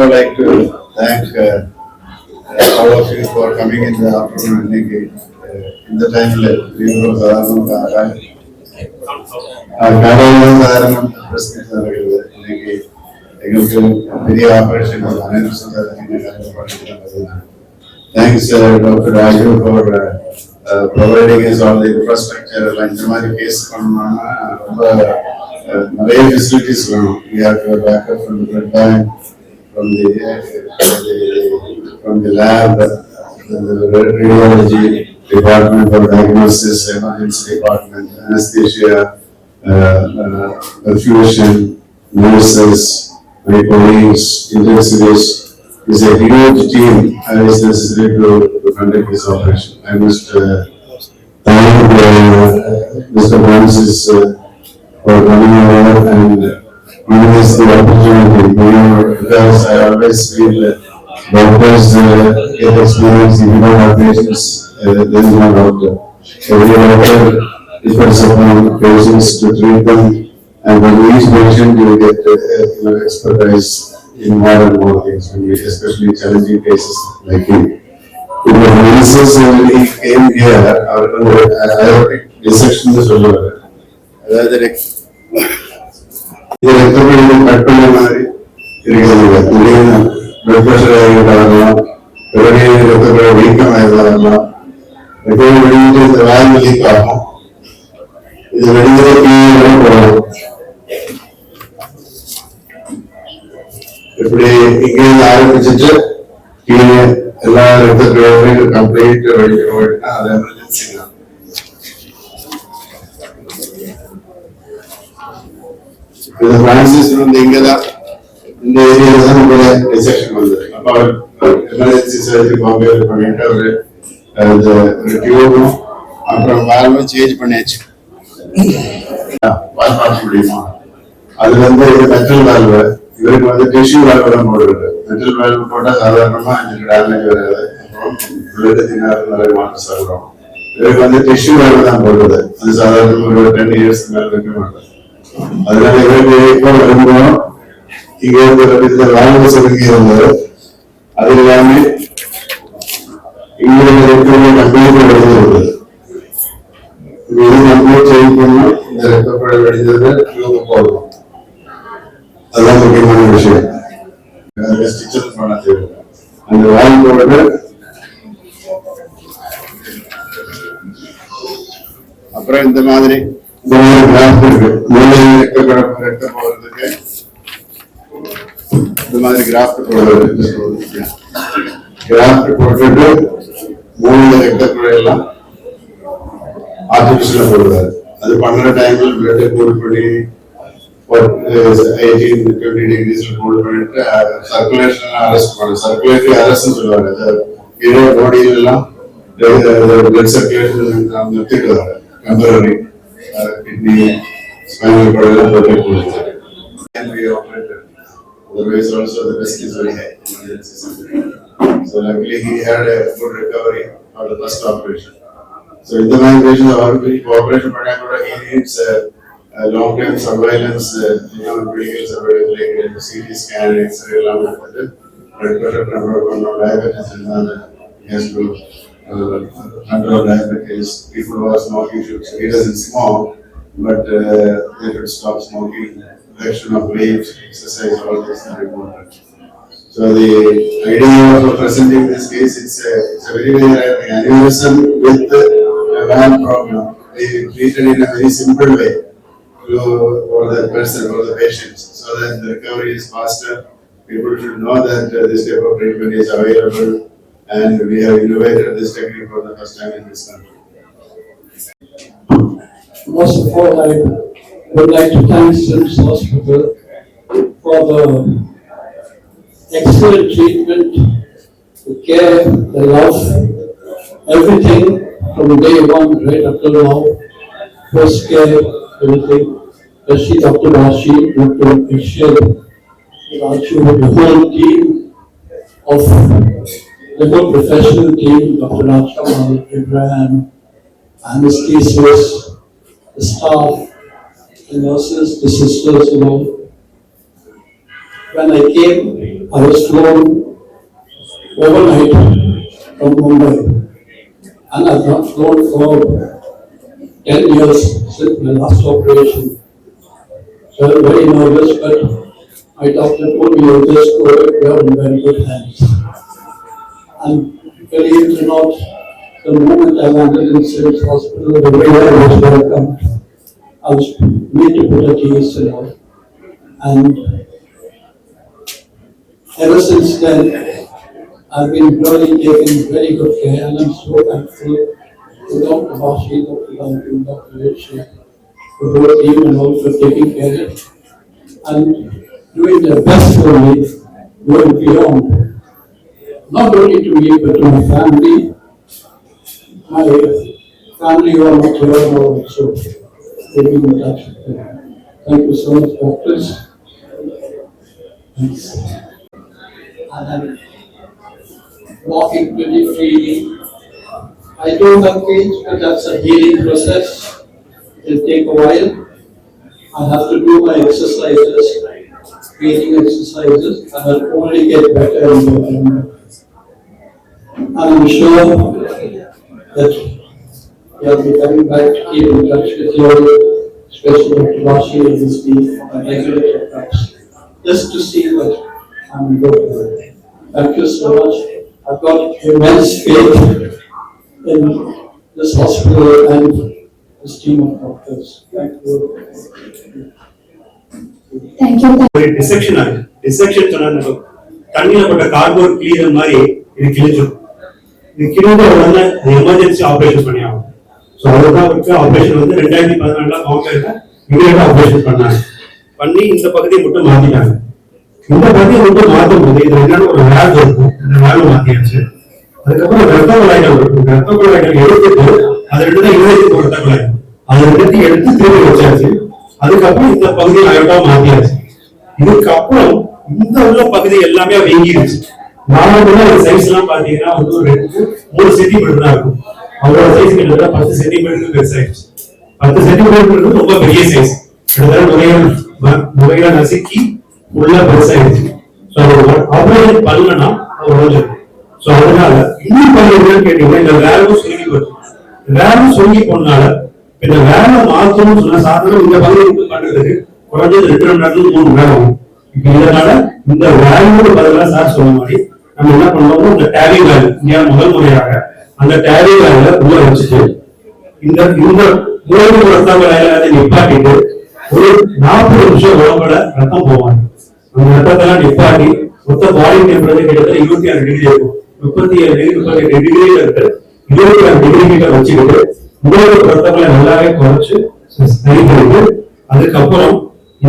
all like to thank all of you for coming in the afternoon. In the time we were thanks Dr. Raju for providing us all the infrastructure like the case facilities. We have to back up from the blood bank, from the lab, the radiology department for diagnosis, emergency department, anesthesia, perfusion, nurses, my colleagues, intensivists. It's a huge team is necessary to conduct this operation. I must thank Mr. Francis for coming over and giving us the opportunity. Because I always feel doctors get experience if you don't have patients, there is no doctor. Every doctor depends upon patients to treat them, and when each patient you get expertise in more and more things, especially challenging cases like him. In the analysis when he came here, aortic dissection is over. அதாவது இது ரத்தப்படிவு கட்டுள்ள மாதிரி இருக்கிறது. திடீர்னு blood pressure வரலாம், உடனே ரத்தப்படிவு வீக்கம் வரலாம், எப்பவும் வெளியிட்டு இந்த வேல்வு லீக் ஆகும். இது வெளியே கீழே போகலாம். இப்படி இங்கிருந்து ஆரம்பிச்சுட்டு கீழே எல்லா ரத்தப்படிவும் கம்ப்ளீட் வெளியே போயிட்டா அது எமர்ஜென்சி தான். இந்த பிரான்சிஸ் வந்து இங்கதான் இந்த ஏரியால தான் நம்மளோட டிசெக்ஷன் வந்தது. அப்ப அவர் எமர்ஜென்சி சர்ஜரி பாம்பே பண்ணிட்டு அவரு ஒரு டியூபும் அப்புறம் வால்வும் சேஞ்ச் பண்ணியாச்சு. பார்க்க முடியுமா? அது வந்து மெட்டல் வால்வு, இவருக்கு வந்து டிஷ்யூ வால்வு தான் போடுறது. மெட்டல் வால்வு போட்டா சாதாரணமா இதுக்கு டேமேஜ் வராது, அப்புறம் நிறைய மாற்றம் சொல்றோம். இவருக்கு வந்து டிஷ்யூ வால்வு தான் போடுறது. அது சாதாரண ஒரு 10 years மேல இருக்க மாட்டேன். அதனால இவருக்கு எப்போ விரும்புகிறோம் இங்க இந்த வால்வு சொல்லி இருந்தது. அது எல்லாமே இங்கிருந்து கம்ப்ளீட் வெளியே இது கம்ப்ளீட் சேஞ்ச் பண்ணோம். இந்த ரத்தப்பட வெடிந்தது டியூப் போடுவோம். அதுதான் முக்கியமான விஷயம். ஸ்டிச்சஸ் பண்ண தேவை. அந்த வால்வு போட்டு அப்புறம் இந்த மாதிரி கிராஃப்ட் இருக்கு. ரத்த போடுறதுக்கு இந்த மாதிரி கிராஃப்ட் போடுறது. கிராஃப்ட் போட்டுட்டு மூணு ரத்த குழையெல்லாம் ஆர்டிபிஷியலா போடுறாரு. அது பண்ற டைம்ல பிளட் கூல் பண்ணி 18-20 degrees கூல் பண்ணிட்டு சர்க்குலேஷன் அரெஸ்ட் பண்ணும். சர்க்குலேட்டரி அரெஸ்ட் சொல்லுவாங்க. கீழே பாடியில எல்லாம் பிளட் சர்க்குலேஷன் நிறுத்திட்டு வராங்க. Temporary kidney, spinal cord protect can be operated. Otherwise also the risk is very high. So luckily he had a good recovery after the first operation. So in the patient operation he needs long-term surveillance, medical surveillance like CT scan, X-ray, blood pressure control, diabetes, he has to control diabetes. People who are smoking he doesn't smoke, but they should stop smoking. Reduction of weight, exercise, all this are important. So the idea of presenting this case, it's a very rare aneurysm with a valve problem. They treated in a very simple way for the person, for the patients, so that the recovery is faster. People should know that this type of treatment is available, and we have innovated this technique for the first time in this country. Most of all, I would like to thank Sims Hospital for the excellent treatment, the care, the love, everything from day one right up to now. First care, everything. Especially Dr. Rashi, Dr. Ishir, Raju, the whole team of the whole professional team, Dr. Rajkamal, Abraham, anesthesists, the staff, the nurses, the sisters, When I came, I was flown overnight from Mumbai, and I've not flown for 10 years since my last operation. So I'm very nervous, but my doctor told me, "You just go it, you're in very good hands." And believe it or not, the moment I landed in Sims Hospital, the way I was welcomed, I was made to put a case and all. And ever since then, I've been really taking very good care, and I'm so thankful to Dr. Bashi, Dr. Duncan, Dr. Rishi, the whole team, and all for taking care of it and doing their best for me, going beyond, not only to me, but to my family who are not here now also, they've been in touch with them. Thank you so much, doctors. Thanks. And I'm walking pretty freely. I don't have pain, but that's a healing process. It'll take a while. I have to do my exercises, breathing exercises, and I'll only get better and better and better. And I'm sure that you'll be coming back to keep in touch with you, especially Dr. Vashi and his team on a regular checkups, just to see what I'm doing. Thank you so much. I've got immense faith in this hospital and this team of doctors. Thank you. Thank you. ஒரு dissection ஆகுது. Dissection சொன்னா நம்ம தண்ணியில போட்ட cardboard cleaner மாதிரி இது கிழிஞ்சிடும். இது கிழிஞ்ச உடனே எமர்ஜென்சி ஆபரேஷன் பண்ணி ஆகும். ஸோ அதுதான் வந்து ஆபரேஷன் வந்து 2014 கவர்மெண்ட்ல இமீடியட்டா ஆபரேஷன் பண்ணாங்க. பண்ணி இந்த பகுதியை மட்டும் மாத்திட்டாங்க. இந்த பகுதியை மட்டும் மாற்றும் போது இது என்னன்னு ஒரு வேல்வ் இருக்கும். இந்த வேல்வ் மாத்தியாச்சு. அதுக்கப்புறம் ரத்த குழாய்கள் இருக்கும். ரத்த குழாய்கள் எடுத்துட்டு அது ரெண்டு தான் இருபத்தி ரத்த குழாய். அது ரெண்டு எடுத்து திரும்பி வச்சாச்சு. அதுக்கப்புறம் இந்த பகுதியை அயோட்டா மாத்தியாச்சு. இதுக்கப்புறம் இந்த உள்ள பகுதி எல்லாமே வீங்கிருச்சு. நார்மலா ஒரு சைஸ் எல்லாம் பாத்தீங்கன்னா வந்து ஒரு 3 சென்டிமீட்டர் தான் இருக்கும். அவரோட சைஸ் கிட்டத்தட்ட 10 சென்டிமீட்டருக்கு பெருசாயிடுச்சு. 10 சென்டிமீட்டர் ரொம்ப பெரிய சைஸ். முறையில நசுக்கி உள்ள பெருசாயிடுச்சு. ஸோ ஆபரேஷன் பண்ணலன்னா அது உடஞ்சிடும். ஸோ அதனால இன்னும் பண்ணீங்கன்னு கேட்டீங்கன்னா இந்த வேல்வு சுருங்கி போச்சு. வேல்வு சுருங்கி போனால இந்த வேலை மாற்றணும்னு சொன்னா சாதாரண இந்த பகுதிக்கு பண்றதுக்கு குறைஞ்சது 2 மணி நேரத்துக்கு 3 மணி நேரம் ஆகும். இப்ப இதனால இந்த வேல்வுக்கு பதிலாக சார் சொன்ன மாதிரி நம்ம என்ன பண்ணுவோம், இந்த டேலி வேல்வ் இந்தியா முதல் முறையாக அந்த டேலி வேல்வ உள்ள வச்சுட்டு இந்த மூளைக்கு ரத்த குழாயில அதை நிப்பாட்டிட்டு ஒரு 40 நிமிஷம் உடம்புல ரத்தம் போவாங்க. அந்த ரத்தத்தெல்லாம் நிப்பாட்டி மொத்த பாடி டெம்பரேச்சர் கிட்டத்தட்ட 26 டிகிரி இருக்கும். 37 டிகிரி 38 டிகிரியில இருக்கு 26 டிகிரி கிட்ட வச்சுக்கிட்டு மூளைக்கு ரத்தங்களை நல்லாவே குறைச்சு சரி பண்ணிட்டு அதுக்கப்புறம்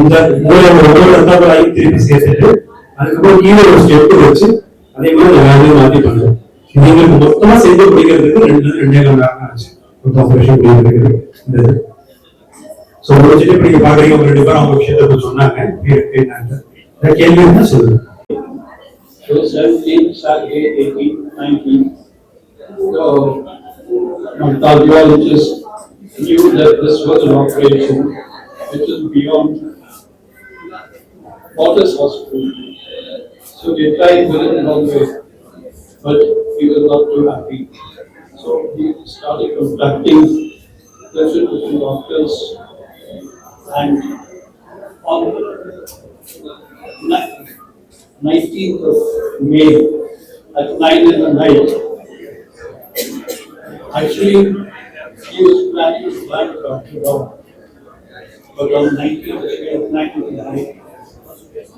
இந்த மூளையோட ரத்த குழாயும் திருப்பி சேர்த்துட்டு அதுக்கப்புறம் கீழே ஒரு ஸ்டெப் வச்சு அதே மாதிரி அந்த வேலையை மாற்றி பண்ணுவோம். இது எங்களுக்கு மொத்தமா செய்து முடிக்கிறதுக்கு 2.5 மணி நேரம் ஆச்சு. ஆபரேஷன் முடிக்கிறது. ஸோ முடிச்சுட்டு இப்படி பாக்குறீங்க ஒரு 2 பேரும் அவங்க விஷயத்தை சொன்னாங்க. கேள்வி என்ன சொல்லுங்க. So 17, 18, 19. So my cardiologist knew that this was an operation which is beyond Fortis Hospital. So we tried within a long way, but he was not too happy. So he started contacting different doctors, and on 19th of May at 9 in the night, actually he was planning to fly to Dr. Rao, but on 19th of May at 9 in the night,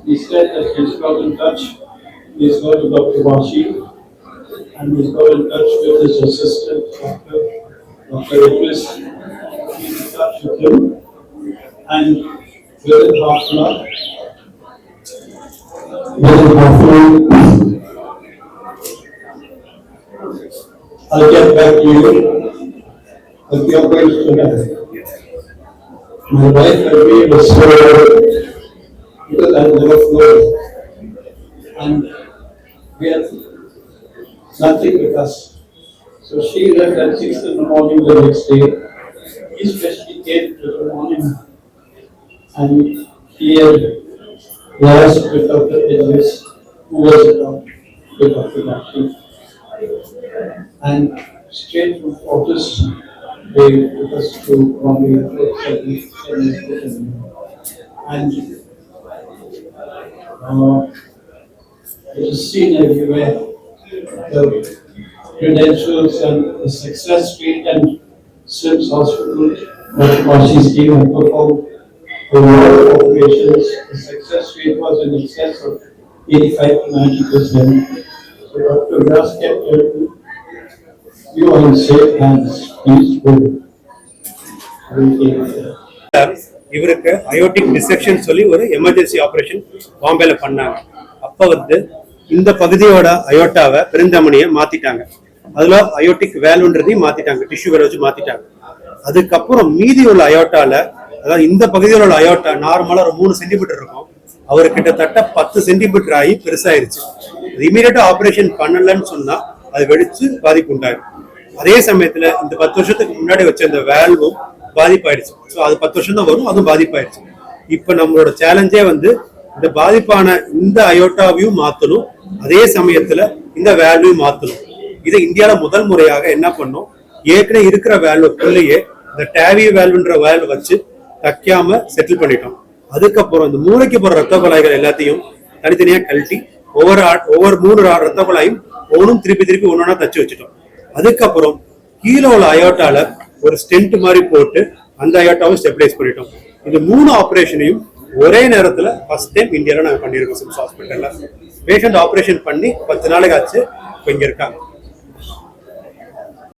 he said that he's got in touch, he's got to Dr. Vashi, and he's got in touch with his assistant, Dr. Idris. He's in touch with him, and within half an hour, I'll get back to you. But we are going together. My wife and me was so because I never flown, and we had nothing with us. So she left at 6 in the morning the next day. He especially came to the morning, and he had lost with Dr. Idris, who was a doctor with Dr. Bashi. And straight from office, they took us to Bombay and it is seen everywhere. The credentials and the success rate and SIMS Hospital, Dr. Bashi's team had performed a lot of operations. The success rate was in excess of 85 to 90%. So Dr. Vyas kept you are in safe hands. Please go. இவருக்கு aortic dissection சொல்லி ஒரு emergency operation பாம்பேல பண்ணாங்க. அப்ப வந்து இந்த பகுதியோட அயோட்டாவை பெருந்தமணியை மாத்திட்டாங்க. அதுல அயோட்டிக் வேல்வ்ன்றதையும் மாத்திட்டாங்க, டிஷ்யூ வேலை வச்சு மாத்திட்டாங்க. அதுக்கப்புறம் மீதி உள்ள அயோட்டால, அதாவது இந்த பகுதியில் உள்ள அயோட்டா நார்மலா ஒரு 3 சென்டிமீட்டர் இருக்கும், அவரு கிட்டத்தட்ட 10 சென்டிமீட்டர் ஆகி பெருசாயிருச்சு. இமீடியட்டா ஆபரேஷன் பண்ணலன்னு சொன்னா அது வெடிச்சு பாதிப்பு உண்டாயிரும். அதே சமயத்துல இந்த 10 வருஷத்துக்கு முன்னாடி வச்ச அந்த வேல்வும் பாதிப்பாயிடுச்சு. ஸோ அது 10 வருஷம் தான் வரும், அதுவும் பாதிப்பாயிடுச்சு. இப்ப நம்மளோட சேலஞ்சே வந்து இந்த பாதிப்பான இந்த அயோட்டாவையும் மாத்தணும், அதே சமயத்துல இந்த வேல்வையும் மாத்தணும். இதை இந்தியாவில முதல் முறையாக என்ன பண்ணோம், ஏற்கனவே இருக்கிற வேல்வுக்குள்ளேயே இந்த டேவி வேல்வ்ன்ற வேல்வ் வச்சு தைக்காம செட்டில் பண்ணிட்டோம். அதுக்கப்புறம் இந்த மூளைக்கு போற ரத்த குழாய்கள் எல்லாத்தையும் தனித்தனியா கழட்டி ஒவ்வொரு 3 ரத்த குழாயும் ஒவ்வொன்றும் திருப்பி ஒன்னொன்னா தச்சு வச்சுட்டோம். அதுக்கப்புறம் கீழே உள்ள அயோட்டால ஒரு ஸ்டென்ட் மாதிரி போட்டு அந்த அயோட்டாவை ஸ்டெபிலைஸ் பண்ணிட்டோம். இந்த 3 ஆபரேஷனையும் ஒரே நேரத்துல ஃபர்ஸ்ட் டைம் இந்தியாவில நாங்க பண்ணிருக்கோம். சிம்ஸ் ஹாஸ்பிட்டல்ல பேஷண்ட் ஆபரேஷன் பண்ணி 10 நாளைக்கு ஆச்சு. இப்ப இங்க இருக்காங்க.